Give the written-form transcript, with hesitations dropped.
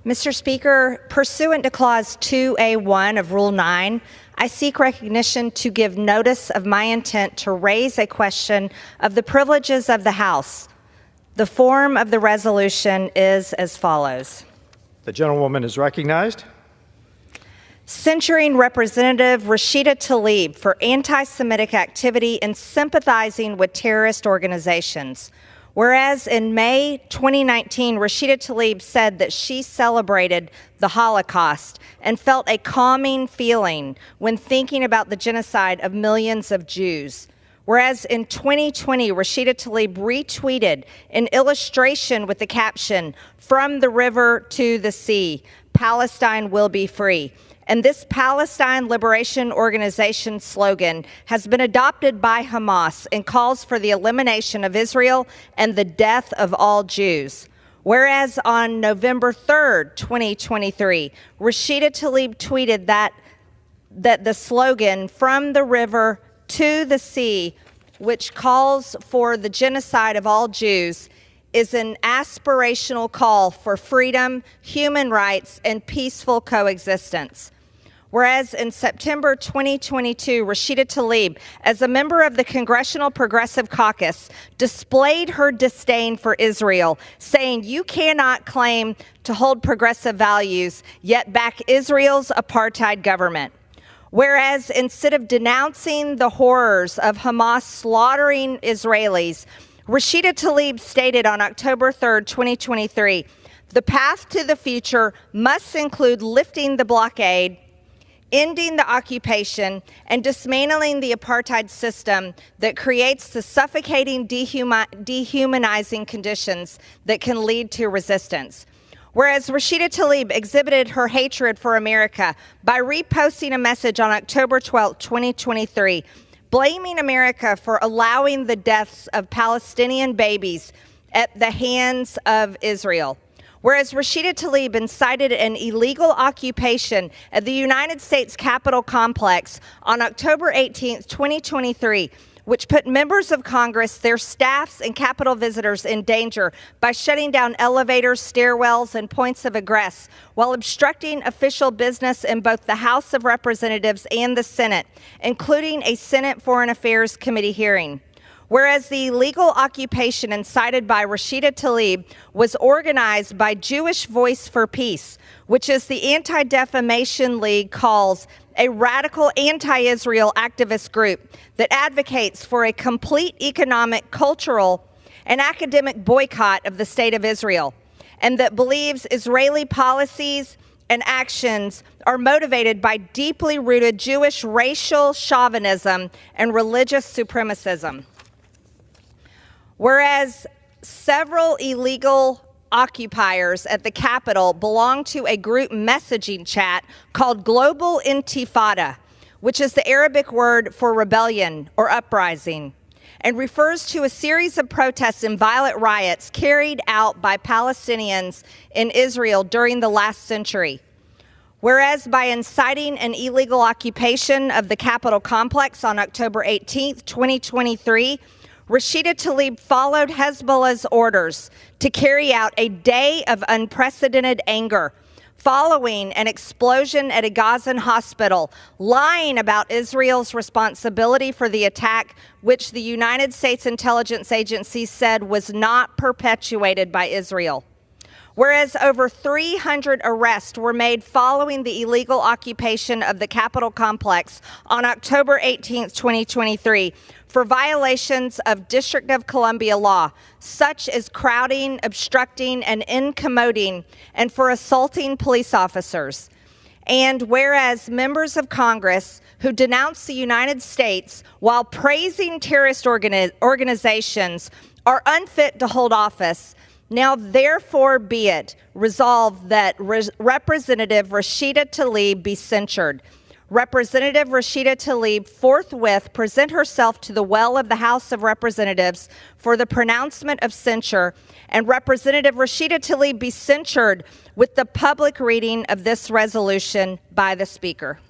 Mr. Speaker, pursuant to Clause 2A1 of Rule 9, I seek recognition to give notice of my intent to raise a question of the privileges of the House. The form of the resolution is as follows. The gentlewoman is recognized. Censuring Representative Rashida Tlaib for anti-Semitic activity and sympathizing with terrorist organizations. Whereas in May 2019, Rashida Tlaib said that she celebrated the Holocaust and felt a calming feeling when thinking about the genocide of millions of Jews. Whereas in 2020, Rashida Tlaib retweeted an illustration with the caption, "From the river to the sea, Palestine will be free." And this Palestine Liberation Organization slogan has been adopted by Hamas and calls for the elimination of Israel and the death of all Jews. Whereas on November 3rd, 2023, Rashida Tlaib tweeted that the slogan, "From the river to the sea," which calls for the genocide of all Jews, is an aspirational call for freedom, human rights, and peaceful coexistence. Whereas in September 2022, Rashida Tlaib, as a member of the Congressional Progressive Caucus, displayed her disdain for Israel, saying, "You cannot claim to hold progressive values, yet back Israel's apartheid government." Whereas instead of denouncing the horrors of Hamas slaughtering Israelis, Rashida Tlaib stated on October 3rd, 2023, "The path to the future must include lifting the blockade, ending the occupation, and dismantling the apartheid system that creates the suffocating, dehumanizing conditions that can lead to resistance." Whereas Rashida Tlaib exhibited her hatred for America by reposting a message on October 12, 2023, blaming America for allowing the deaths of Palestinian babies at the hands of Israel. Whereas Rashida Tlaib incited an illegal occupation at the United States Capitol complex on October 18, 2023, which put members of Congress, their staffs, and Capitol visitors in danger by shutting down elevators, stairwells, and points of egress, while obstructing official business in both the House of Representatives and the Senate, including a Senate Foreign Affairs Committee hearing. Whereas the illegal occupation incited by Rashida Tlaib was organized by Jewish Voice for Peace, which is the Anti-Defamation League calls a radical anti-Israel activist group that advocates for a complete economic, cultural, and academic boycott of the State of Israel, and that believes Israeli policies and actions are motivated by deeply rooted Jewish racial chauvinism and religious supremacism. Whereas several illegal occupiers at the Capitol belong to a group messaging chat called Global Intifada, which is the Arabic word for rebellion or uprising, and refers to a series of protests and violent riots carried out by Palestinians in Israel during the last century. Whereas by inciting an illegal occupation of the Capitol complex on October 18, 2023, Rashida Tlaib followed Hezbollah's orders to carry out a day of unprecedented anger following an explosion at a Gazan hospital, lying about Israel's responsibility for the attack, which the United States intelligence agency said was not perpetuated by Israel. Whereas over 300 arrests were made following the illegal occupation of the Capitol complex on October 18, 2023, for violations of District of Columbia law, such as crowding, obstructing, and incommoding, and for assaulting police officers. And whereas members of Congress who denounce the United States while praising terrorist organizations are unfit to hold office, now therefore be it resolved that Representative Rashida Tlaib be censured. Representative Rashida Tlaib forthwith present herself to the well of the House of Representatives for the pronouncement of censure, and Representative Rashida Tlaib be censured with the public reading of this resolution by the Speaker.